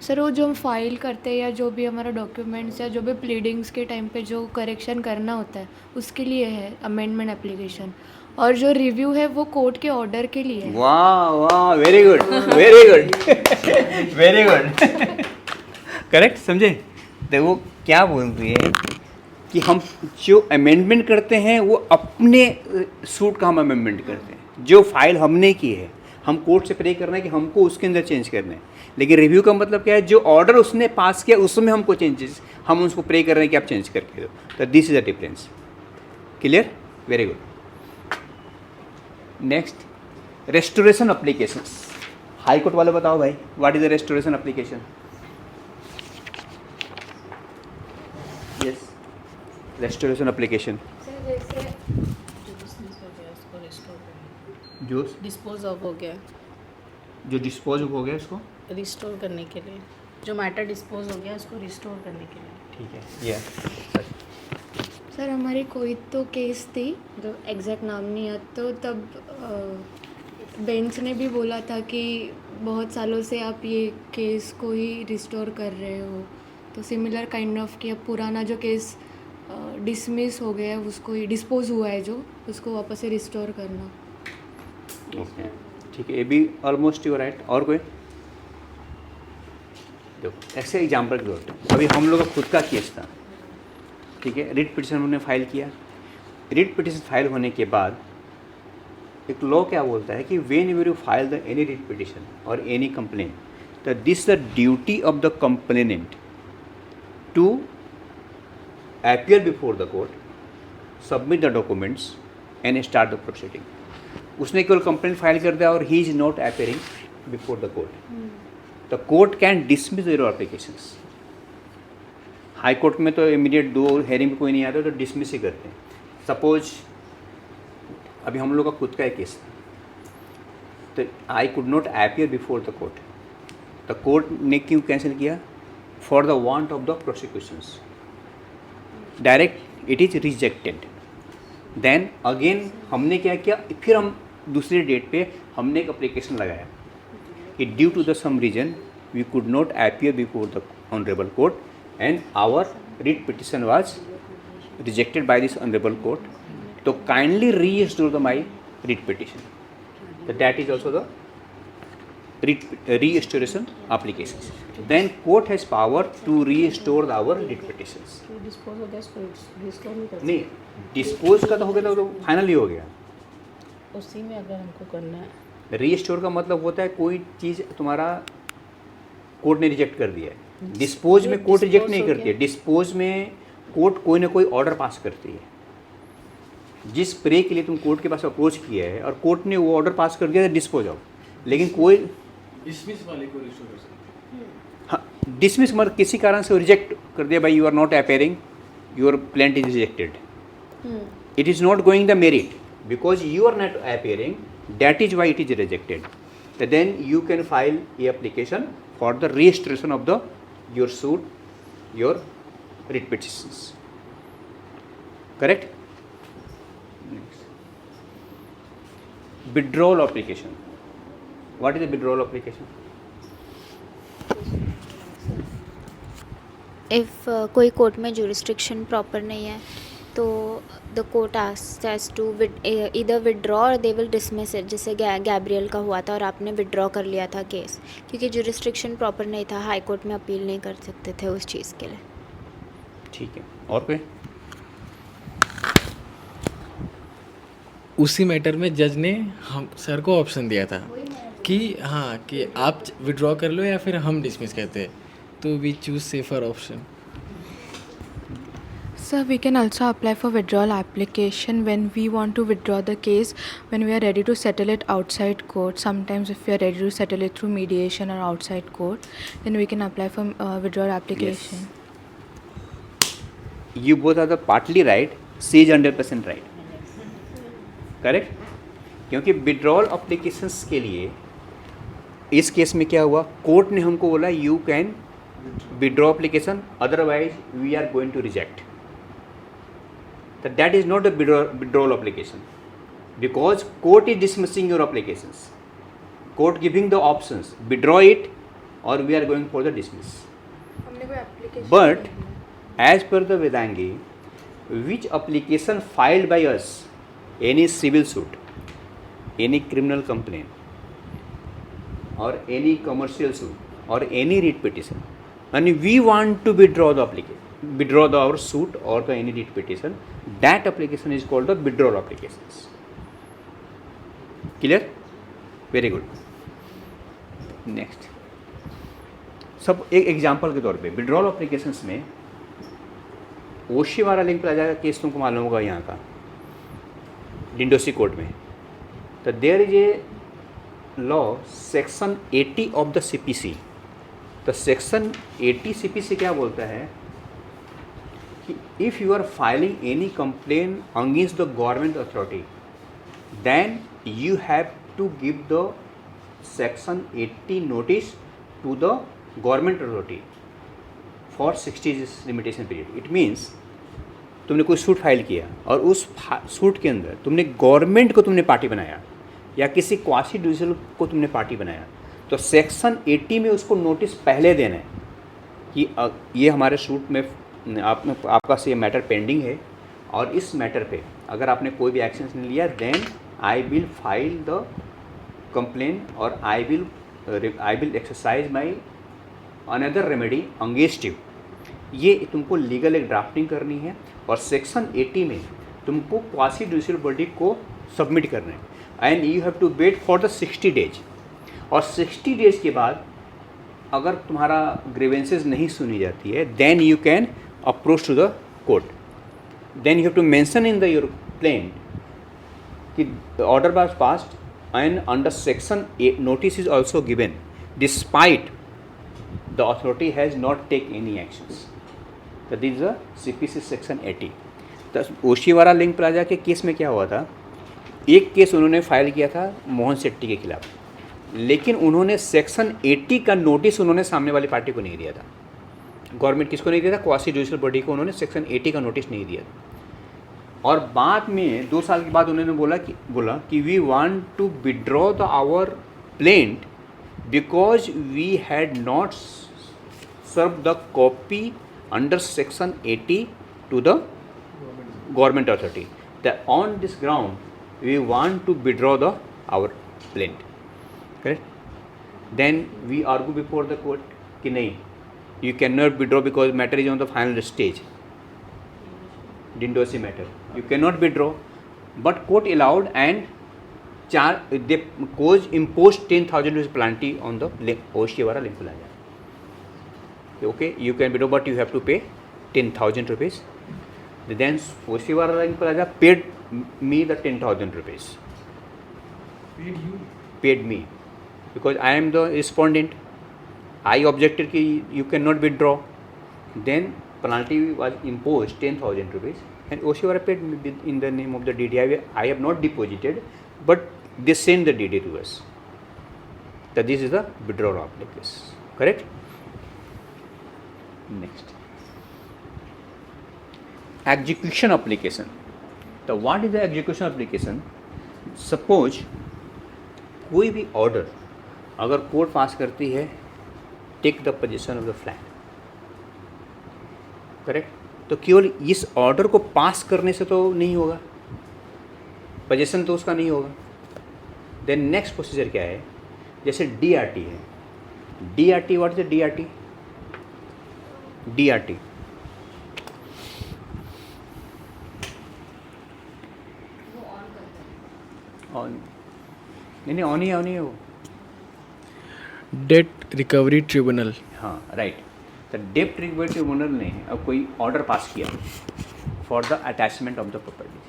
सर वो जो हम फाइल करते हैं या जो भी हमारा डॉक्यूमेंट्स या जो भी प्लीडिंग्स के टाइम पे जो करेक्शन करना होता है उसके लिए है अमेंडमेंट एप्लीकेशन, और जो रिव्यू है वो कोर्ट के ऑर्डर के लिए है। वाह वाह, very good, very good, very good, correct, समझे? तो वो क्या बोल रही है कि हम जो अमेंडमेंट करते हैं वो अपने सूट का हम अमेंडमेंट करते हैं, जो फाइल हमने की है हम कोर्ट से प्रे करना है कि हमको उसके अंदर चेंज करना है। लेकिन रिव्यू का मतलब क्या है, जो ऑर्डर उसने पास किया उसमें हमको चेंजेस, हम उसको प्रे कर रहे हैं कि आप चेंज करके दो। तो this is the difference. Clear? Very good. Next, restoration applications. High court वाले बताओ भाई, what is the restoration application? Yes, restoration application जो डिस्पोज ऑफ हो गया, जो डिस्पोज हो गया उसको रिस्टोर करने के लिए, जो मैटर डिस्पोज हो गया उसको रिस्टोर करने के लिए। ठीक है। ये सर हमारी कोई तो केस थी, तो एग्जैक्ट नाम नहीं याद, तो तब बेंच ने भी बोला था कि बहुत सालों से आप ये केस को ही रिस्टोर कर रहे हो, तो सिमिलर काइंड ऑफ कि अब पुराना जो केस डिसमिस हो गया है उसको ही डिस्पोज हुआ है जो, उसको वापस से रिस्टोर करना। ओके, ठीक है, ये भी ऑलमोस्ट यू राइट। और कोई? देखो ऐसे एग्जाम्पल की जरूरत है। अभी हम लोग का खुद का केस था, ठीक है, रिट पिटिशन हमने फाइल किया। रिट पिटिशन फाइल होने के बाद एक लॉ क्या बोलता है कि when you file the any writ petition और एनी कंप्लेन, तो this the duty of the complainant to appear before the court, submit the documents and start the proceeding. उसने केवल कंप्लेंट फाइल कर दिया और he is not appearing before the court, the court can dismiss your applications. High court में तो immediate दो hearing में कोई नहीं आता तो डिसमिस ही करते हैं। सपोज अभी हम लोग का खुद का एक केस, तो I could not appear before the court, the court ने क्यों कैंसिल किया? For the want of the prosecutions, direct it is rejected. Then again हमने क्या किया, फिर हम दूसरे डेट पे हमने एक अप्लीकेशन लगाया कि due to the some reason we could not appear before the honourable court and our writ petition was rejected by this honourable court, तो kindly restore the my writ petition, तो that is also the restoration applications. Then court has power to restore our writ petitions. तो dispose हो गया उसको restore नहीं कर नहीं, dispose का तो हो गया, तो फाइनली हो गया। सकते, उसी में अगर हमको करना है। रीस्टोर का मतलब होता है कोई चीज़ तुम्हारा कोर्ट ने रिजेक्ट कर दिया है। डिस्पोज में कोर्ट रिजेक्ट नहीं करती है, डिस्पोज में कोर्ट कोई ना कोई ऑर्डर पास करती है। जिस प्रे के लिए तुम कोर्ट के पास अप्रोच किया है और कोर्ट ने वो ऑर्डर पास कर दिया है डिस्पोज ऑफ, लेकिन कोई डिसमिस वाले को रिस्टोर कर सकते हैं। हाँ, डिसमिस मतलब किसी कारण से रिजेक्ट कर दिया, भाई you are not appearing, your plaint is rejected, it is not going the merit because you are not appearing, that is why it is rejected. तो then you can file a application for the registration of the your suit, your writ petitions. Correct? Withdrawal application. What is the withdrawal application? If कोई court में jurisdiction proper नहीं है तो the court asks as to इधर withdraw और they will dismiss it, जैसे Gabriel का हुआ था और आपने विड्रॉ कर लिया था केस क्योंकि जुरिस्डिक्शन प्रॉपर नहीं था, हाई कोर्ट में अपील नहीं कर सकते थे उस चीज़ के लिए। ठीक है, और कोई? उसी मैटर में जज ने हम सर को ऑप्शन दिया था कि हाँ कि आप विड्रॉ कर लो या फिर हम डिसमिस करते हैं, तो we choose safer option. Sir, we can also apply for withdrawal application when we want to withdraw the case, when we are ready to settle it outside court. Sometimes if we are ready to settle it through mediation or outside court, then we can apply for withdrawal application. You both are the partly right, she is 100% right. Correct? क्योंकि withdrawal applications के लिए इस case में क्या हुआ, court ने हमको बोला you can withdraw application otherwise we are going to reject, that is not a withdrawal application because court is dismissing your applications, court giving the options withdraw it और we are going for the dismiss. But as per the Vedangi, which application filed by us, any civil suit, any criminal complaint or any commercial suit or any writ petition and we want to withdraw our suit or the any writ petition, that application is called the withdrawal applications. Clear? Very good. Next, सब एक example के तौर पे withdrawal applications में Oshiwara link plaza का case तुमको मालूम होगा यहाँ का डिंडोसी कोर्ट में. तो there is a law section 80 of the CPC. तो सेक्शन 80 सीपीसी क्या बोलता है कि if you are filing any complaint against the government authority then you have to give the section 80 notice to the government authority for 60 days limitation period. It means तुमने कोई suit file किया और उस suit के अंदर तुमने government को तुमने पार्टी बनाया या किसी क्वासी जुडिशियल को तुमने पार्टी बनाया, तो सेक्शन 80 में उसको नोटिस पहले देना है कि ये हमारे सूट में आपका से मैटर पेंडिंग है और इस मैटर पे अगर आपने कोई भी एक्शन नहीं लिया then I will file the complain और I will exercise my another remedy against you. ये तुमको लीगल एक ड्राफ्टिंग करनी है और सेक्शन 80 में तुमको क्वासी जुडिशियल बॉडी को सबमिट करना है and you have to wait for the 60 days. और 60 डेज के बाद अगर तुम्हारा ग्रीवेंसेस नहीं सुनी जाती है then you can approach to the court. Then you have to mention in the your plaint कि order was passed and under section 8 notice is also given despite the authority has not take any actions. That is the CPC section 80. तो Oshiwara link plaza के case में क्या हुआ था, एक case उन्होंने file किया था मोहन शेट्टी के खिलाफ, लेकिन उन्होंने सेक्शन 80 का नोटिस उन्होंने सामने वाली पार्टी को नहीं दिया था. गवर्नमेंट किसको नहीं दिया था, क्वासी जुडिशियल बॉडी को उन्होंने सेक्शन 80 का नोटिस नहीं दिया था. और बाद में 2 साल के बाद उन्होंने बोला कि we want to withdraw the our plaint because we had not served the copy under section 80 to the government authority. That on this ground we want to withdraw our plaint. Correct? Then we argue before the court कि नहीं, you cannot withdraw because matter is on the final stage. Dindosi matter, you cannot withdraw, but court allowed and they imposed 10,000 rupees penalty on the Oshiwara link plaza. Okay, you can withdraw but you have to pay 10,000 rupees. Then Oshiwara link plaza paid me the 10,000 rupees. Paid me because I am the respondent. I objected कि you cannot withdraw. Then penalty was imposed 10,000 rupees and Oshiwara paid me in the name of the DD. I have not deposited but they send the DD to us. So this is the withdrawal application. Correct? Next, execution application. So what is the execution application? Suppose कोई भी order अगर court pass करती है take the position of the flat, correct, तो केवल इस order को पास करने से तो नहीं होगा, पोजीशन तो उसका नहीं होगा. देन नेक्स्ट प्रोसीजर क्या है, जैसे DRT है. DRT what is DRT? DRT on नहीं ऑन ही है वो. Date recovery tribunal. हाँ राइट. तो डेट रिकवरी ट्रिब्यूनल ने अब कोई ऑर्डर पास किया for the attachment of the property,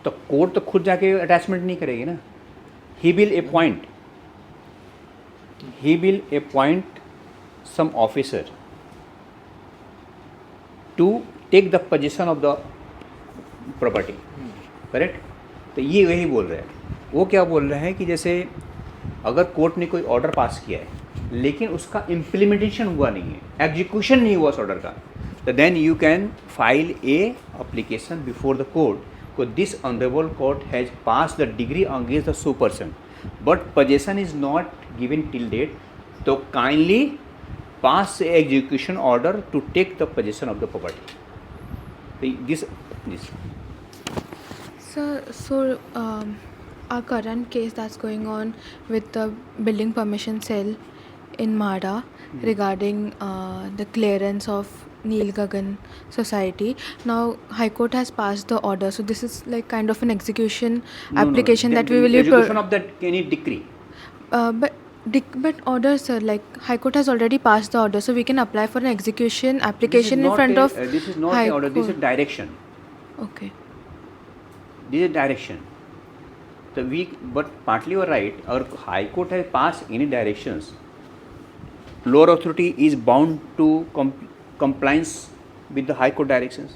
तो कोर्ट तो खुद जाके अटैचमेंट नहीं करेगी ना. he will appoint some officer to take the possession of the property. Correct. तो ये वही बोल रहा है. वो क्या बोल रहा है कि जैसे अगर कोर्ट ने कोई ऑर्डर पास किया है लेकिन उसका इम्प्लीमेंटेशन हुआ नहीं है, एग्जीक्यूशन नहीं हुआ उस ऑर्डर का, तो then you can file a application before the court. This honorable court has passed the degree against the sue person, but possession is not given till date. So kindly pass a execution order to take the possession of the property. This. So our current case that's going on with the building permission cell in MHADA regarding the clearance of Neel Gagan Society. Now High Court has passed the order, so this is like kind of an execution application that we will be execution of that any decree. But order, sir, like High Court has already passed the order, so we can apply for an execution This is application in not front a- of this is not High an order. This is Court. direction. Okay. This is direction. But partly you are right. Our High Court has passed any directions. Lower authority is bound to compliance with the High Court directions.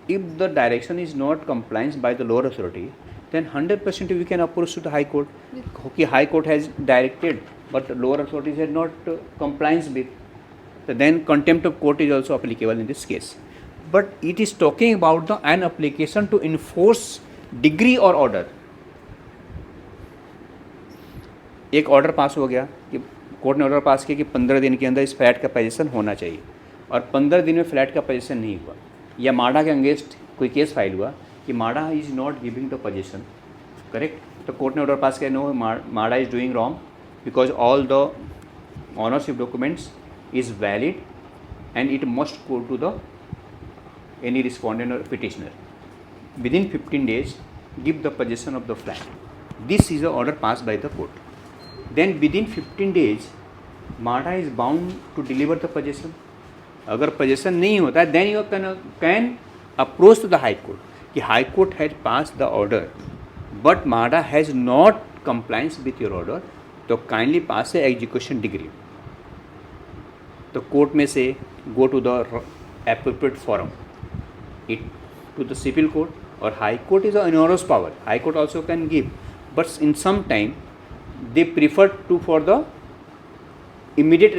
If the direction is not compliance by the lower authority, then 100% we can approach to the High Court. Okay, High Court has directed, but lower authorities have not compliance with. So then contempt of court is also applicable in this case. But it is talking about an application to enforce degree or order. एक order pass हो गया कि court ने order pass किया कि 15 दिन के अंदर इस फ्लैट का पोजीशन होना चाहिए, और 15 दिन में फ्लैट का पोजीशन नहीं हुआ, या माडा के अगेंस्ट कोई केस फाइल हुआ कि MHADA is not giving the position, correct, तो कोर्ट ने ऑर्डर पास किया no MHADA is doing wrong because all the ownership documents is valid and it must go to the any respondent or petitioner. Within 15 days, give the possession of the flat. This is the order passed by the court. Then within 15 days, MHADA is bound to deliver the possession. अगर possession नहीं होता है, then you can approach to the High Court. कि High Court has passed the order, but MHADA has not compliance with your order, तो kindly pass a execution degree. तो court में से go to the appropriate forum. It to the civil court, or High Court is an enormous power. High Court also can give, but in some time they prefer to for the immediate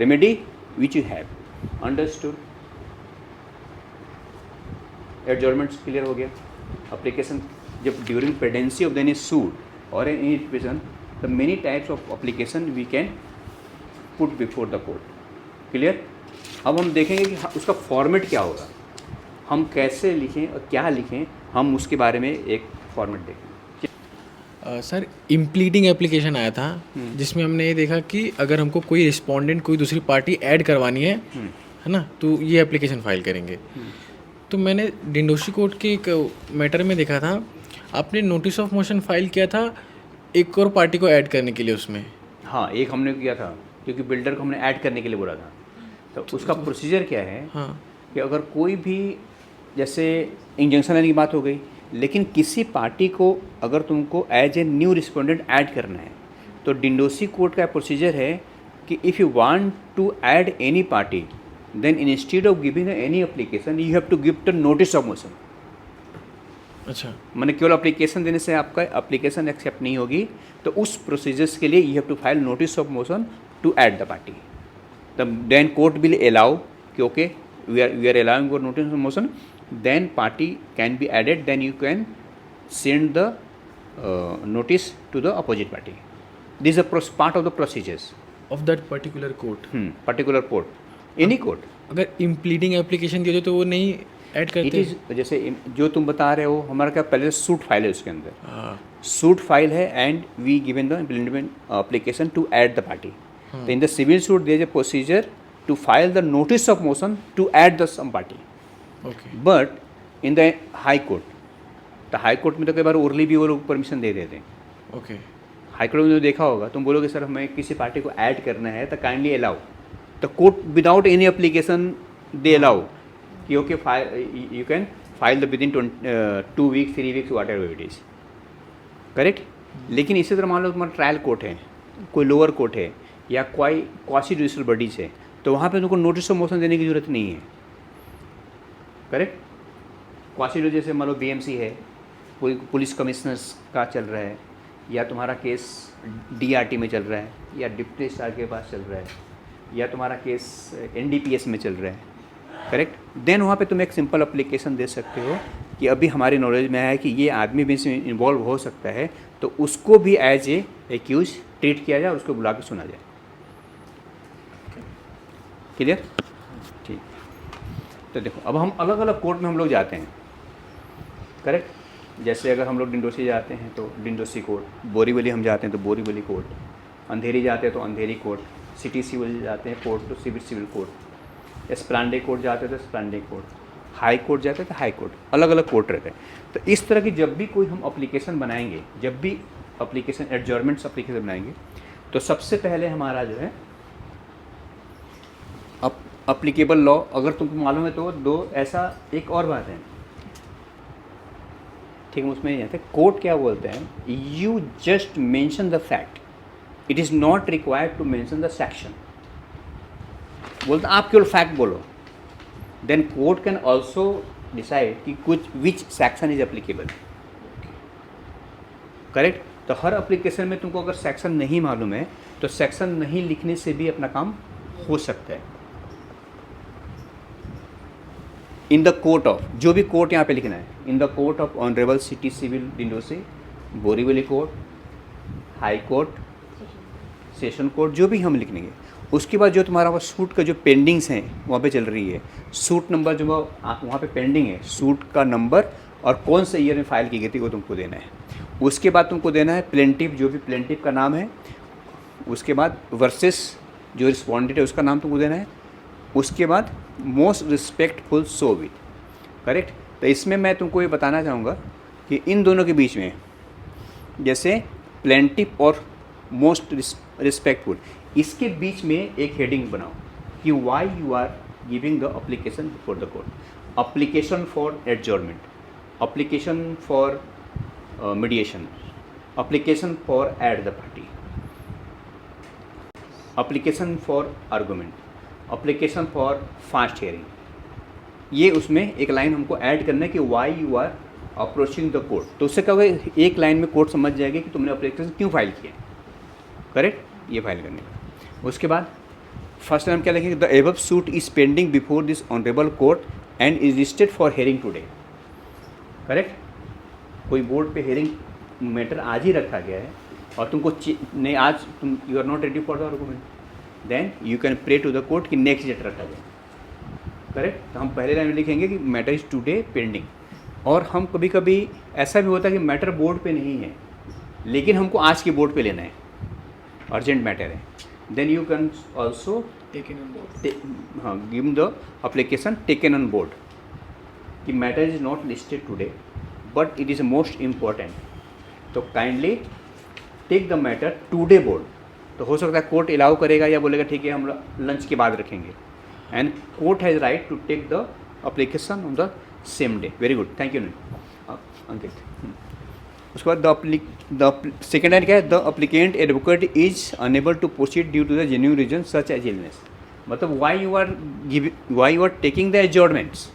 remedy which you have. Understood? Adjournments clear हो गया. Application जब during pendency of any suit or any litigation, the many types of application we can put before the court. Clear? अब हम देखेंगे कि उसका format क्या होगा, हम कैसे लिखें और क्या लिखें, हम उसके बारे में एक फॉर्मेट देखें. सर इम्प्लीडिंग एप्लीकेशन आया था जिसमें हमने ये देखा कि अगर हमको कोई रिस्पोंडेंट कोई दूसरी पार्टी ऐड करवानी है ना, तो ये एप्लीकेशन फाइल करेंगे. तो मैंने डिंडोशी कोर्ट के एक मैटर में देखा था, आपने नोटिस ऑफ मोशन फाइल किया था एक और पार्टी को ऐड करने के लिए उसमें. हाँ, एक हमने किया था क्योंकि बिल्डर को हमने ऐड करने के लिए बोला था. तो उसका प्रोसीजर क्या है, हाँ, कि अगर कोई भी, जैसे इंजंक्शन लेने की बात हो गई, लेकिन किसी पार्टी को अगर तुमको as a new respondent add करना है, तो डिंडोशी कोर्ट का प्रोसीजर है कि if you want to add any party, then instead of giving any application you have to give the notice of motion. अच्छा, मैंने केवल एप्लीकेशन देने से आपका एप्लीकेशन एक्सेप्ट नहीं होगी, तो उस प्रोसीजर्स के लिए you have to file notice of motion to add the party. तब देन कोर्ट विल अलाउ कि okay we are allowing for notice of motion, then party can be added, then you can send the notice to the opposite party. This is a part of the procedures of that particular court. particular court, any court. अगर इम्प्लीडिंग application दिए तो वो नहीं add It करते. is जैसे जो तुम बता रहे हो, हमारा क्या पहले सूट फाइल है, उसके अंदर हाँ, सूट फाइल है and we given the implement application to add the party. तो in the civil suit there is a procedure to file the notice of motion to add the some party. Okay. But in the high court, तो high court में तो कई बार orally भी वो लोग permission दे देते हैं. ओके. हाई कोर्ट में जो देखा होगा, तुम बोलोगे सर हमें किसी पार्टी को ऐड करना है तो काइंडली अलाउ, तो court without any application they allow कि okay you can file the within 2 weeks 3 weeks whatever it is, correct. लेकिन इसी तरह मान लो तुम्हारा ट्रायल कोर्ट है, कोई लोअर कोर्ट है, या कोई क्वासी जुडिशल बॉडीज है, तो वहाँ पे तुमको नोटिस ऑफ मोशन देने की जरूरत नहीं है, करेक्ट. क्वासी जैसे मान लो बीएमसी है, पुलिस कमिश्नर्स का चल रहा है, या तुम्हारा केस डीआरटी में चल रहा है, या डिप्टी रजिस्ट्रार के पास चल रहा है, या तुम्हारा केस एनडीपीएस में चल रहा है, करेक्ट. देन वहाँ पे तुम एक सिंपल एप्लीकेशन दे सकते हो कि अभी हमारी नॉलेज में है कि ये आदमी भी इसमें इन्वॉल्व हो सकता है, तो उसको भी एज ए एक्यूज ट्रीट किया जाए, उसको बुला के सुना जाए. क्लियर? ठीक. तो देखो अब हम अलग अलग कोर्ट में हम लोग जाते हैं, करेक्ट. जैसे अगर हम लोग डिंडोसी जाते हैं तो डिंडोसी कोर्ट, बोरीवली हम जाते हैं तो बोरीवली कोर्ट, अंधेरी जाते हैं तो अंधेरी कोर्ट, सिटी सिविल जाते हैं कोर्ट तो सिविल कोर्ट, एस्प्लांडे कोर्ट जाते हैं तो एस्प्लांडे कोर्ट, हाई कोर्ट जाते हैं तो हाई कोर्ट, अलग अलग कोर्ट रहते हैं। तो इस तरह की जब भी कोई हम एप्लीकेशन बनाएंगे, जब भी एप्लीकेशन एडजॉर्नमेंट्स एप्लीकेशन बनाएंगे, तो सबसे पहले हमारा जो है अप्लीकेबल लॉ, अगर तुमको मालूम है तो दो, ऐसा एक और बात है, ठीक है, उसमें जाते कोर्ट क्या बोलते हैं, you just mention the fact, it is not required to mention the section. बोलते आप केवल फैक्ट बोलो, then court can also decide कि कुछ which section is applicable. Correct. तो हर एप्लीकेशन में तुमको अगर सेक्शन नहीं मालूम है तो सेक्शन नहीं लिखने से भी अपना काम हो सकता है। इन द कोर्ट ऑफ, जो भी कोर्ट यहाँ पे लिखना है, in the court of honourable city civil Dindoshi, Borivali court, high court, session court, जो भी हम लिख लेंगे। उसके बाद जो तुम्हारा वो सूट का जो पेंडिंग्स हैं वहाँ पे चल रही है, सूट नंबर जो वहाँ पे पेंडिंग है, सूट का नंबर और कौन से ईयर में फाइल की गई थी वो तुमको देना है। उसके बाद तुमको देना है प्लेंटिव, जो भी प्लेंटिव का नाम है, उसके बाद वर्सेस जो रिस्पॉन्डेंट है उसका नाम तुमको देना है, उसके बाद most respectful so with. Correct. तो इसमें मैं तुमको ये बताना चाहूँगा कि इन दोनों के बीच में, जैसे प्लेंटिव और मोस्ट रिस्पेक्टफुल, इसके बीच में एक हेडिंग बनाओ कि why you are giving the application before the court, application for adjournment, application for mediation, application for add the party, application for argument, application for fast hearing। ये उसमें एक line हमको add करना है कि why you are approaching the court। तो उससे क्या होगा, एक लाइन में कोर्ट समझ जाएगी कि तुमने एप्लीकेशन क्यों फाइल किया। करेक्ट। ये फाइल करने का। उसके बाद फर्स्ट लाइन क्या लिखेंगे, the above suit is pending before this honourable court and is listed for hearing today. Correct. कोई बोर्ड पे हेयरिंग मैटर आज ही रखा गया है और तुमको नहीं, आज तुम you are not ready for the argument, then you can pray to the court कि नेक्स्ट डेट रखा जाए। करेक्ट। तो हम पहले लाइन में लिखेंगे कि मैटर इज टुडे पेंडिंग। और हम कभी कभी ऐसा भी होता है कि मैटर बोर्ड पे नहीं है लेकिन हमको आज के बोर्ड पे लेना है, अर्जेंट मैटर है, then you can also taken on board, हाँ, give the application taken on board कि matter is not listed today but it is most important, तो kindly take the matter today board. तो हो सकता है court allow करेगा या बोलेगा ठीक है हम लंच के बाद रखेंगे, and court has right to take the application on the same day. Very good, thank you Ankit. उसके बाद द सेकेंड लाइन क्या है, the applicant advocate is unable to proceed due to the genuine reason such as illness. मतलब why you are taking the adjournments,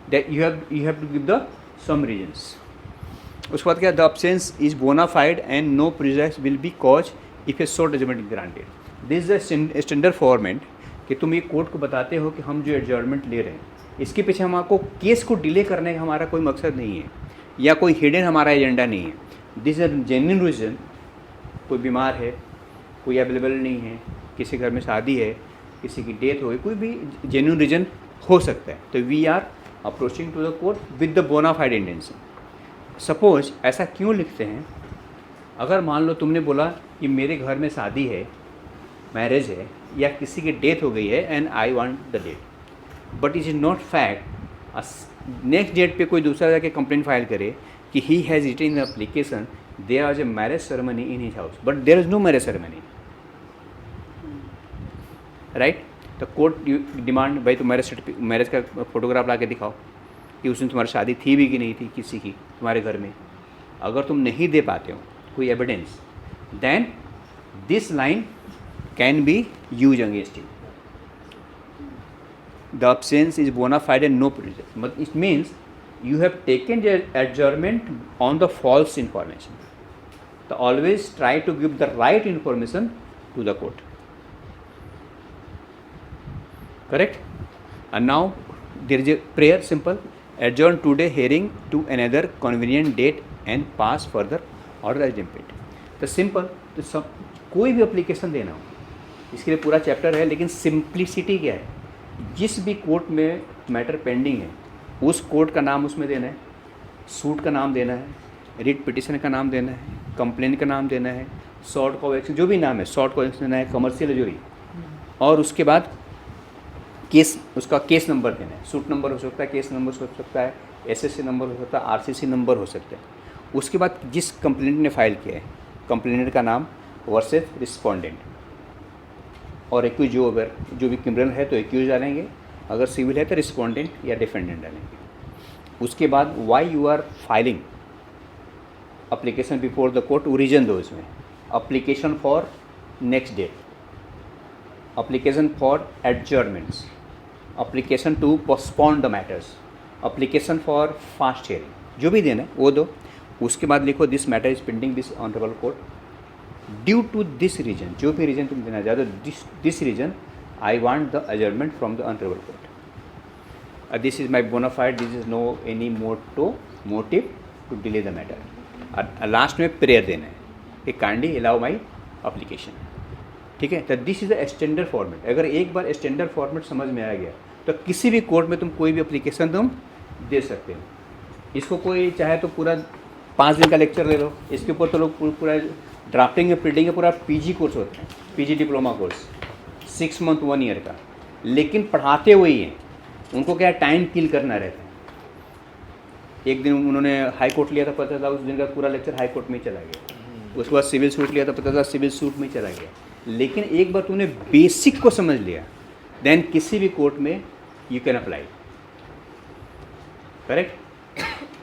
that you have to give the some reasons. उसके बाद क्या, the absence is bona fide and no prejudice will be cause if a short judgement granted. This is the standard format कि तुम ये court को बताते हो कि हम जो एडजॉर्नमेंट ले रहे हैं इसके पीछे हम आपको केस को डिले करने का हमारा कोई मकसद नहीं है या कोई हिडन हमारा एजेंडा नहीं है। This is a genuine reason, कोई बीमार है, कोई अवेलेबल नहीं है, किसी घर में शादी है, किसी की डेथ हो गई, कोई भी जेन्युइन रीज़न हो सकता है, तो we are approaching to the court with the bona fide intention. Suppose ऐसा क्यों लिखते हैं, अगर मान लो तुमने बोला कि मेरे घर में शादी है, मैरिज है, या किसी की डेथ हो गई है and I want the date, but it is not fact, next date पे कोई दूसरा जाके कंप्लेंट फाइल करे कि he has written in the application there was a marriage ceremony in his house but there is no marriage ceremony, right. तो court demand, भाई तो marriage का फोटोग्राफ ला के दिखाओ कि उसमें तुम्हारी शादी थी भी कि नहीं थी किसी की तुम्हारे घर में। अगर तुम नहीं दे पाते हो कोई evidence, then this line can be use against you. The absence is bona fide and no prejudice, but it means you have taken the adjournment on the false information. So always try to give the right information to the court. Correct? And now there is a prayer, simple, adjourn today hearing to another convenient date and pass further order as impaired. तो simple, तो सब कोई भी application देना हो इसके लिए पूरा चैप्टर है, लेकिन सिंप्लिसिटी क्या है, जिस भी कोर्ट में मैटर पेंडिंग है उस कोर्ट का नाम उसमें देना है, सूट का नाम देना है, रिट पिटिशन का नाम देना है, कंप्लेन का नाम देना है, शॉर्ट कॉज एक्शन जो भी नाम है, शॉर्ट कॉज एक्शन देना है, कमर्शियल जूरी और उसके बाद केस, उसका केस नंबर देना है। सूट नंबर हो सकता है, केस नंबर हो सकता है, एसएससी नंबर हो सकता है, आरसीसी नंबर हो सकता है। उसके बाद जिस कंप्लेंट ने फाइल किया है, कंप्लेनेंट का नाम वर्सेस रिस्पोंडेंट, और एक्यूज जो भी क्रिमिनल है तो एक्यूज डालेंगे, अगर सिविल है तो रिस्पोंडेंट या डिफेंडेंट डालेंगे। उसके बाद why you are filing application before the court, reason दो इसमें। Application for next date, application for adjournments, application to postpone the matters, application for fast hearing, जो भी देना है वो दो। उसके बाद लिखो this matter is pending this honourable court due to this reason, जो भी रीजन तुम देना चाहते हो, this reason I want the adjournment from the honourable court, this is my bona fide, this is no any motive to delay the matter. Last में prayer देना है कि काइंडली अलाउ माई अप्लीकेशन, ठीक है। तो this is the standard format. अगर एक बार standard format समझ में आ गया तो किसी भी कोर्ट में तुम कोई भी एप्लीकेशन तुम दे सकते हो। इसको कोई चाहे तो पूरा 5 दिन का लेक्चर ले लो, इसके ऊपर तो लोग पूरा ड्राफ्टिंग या प्रिंटिंग का पूरा पीजी कोर्स होता है, PG diploma course 6 month 1 year का, लेकिन पढ़ाते हुए ही हैं। उनको क्या टाइम किल करना रहता है। एक दिन उन्होंने हाई कोर्ट लिया था, पता था उस दिन का पूरा लेक्चर हाई कोर्ट में ही चला गया। उसके बाद सिविल सूट लिया था, पता था सिविल सूट में ही चला गया। लेकिन एक बार तूने बेसिक को समझ लिया, देन किसी भी कोर्ट में यू कैन अप्लाई, करेक्ट।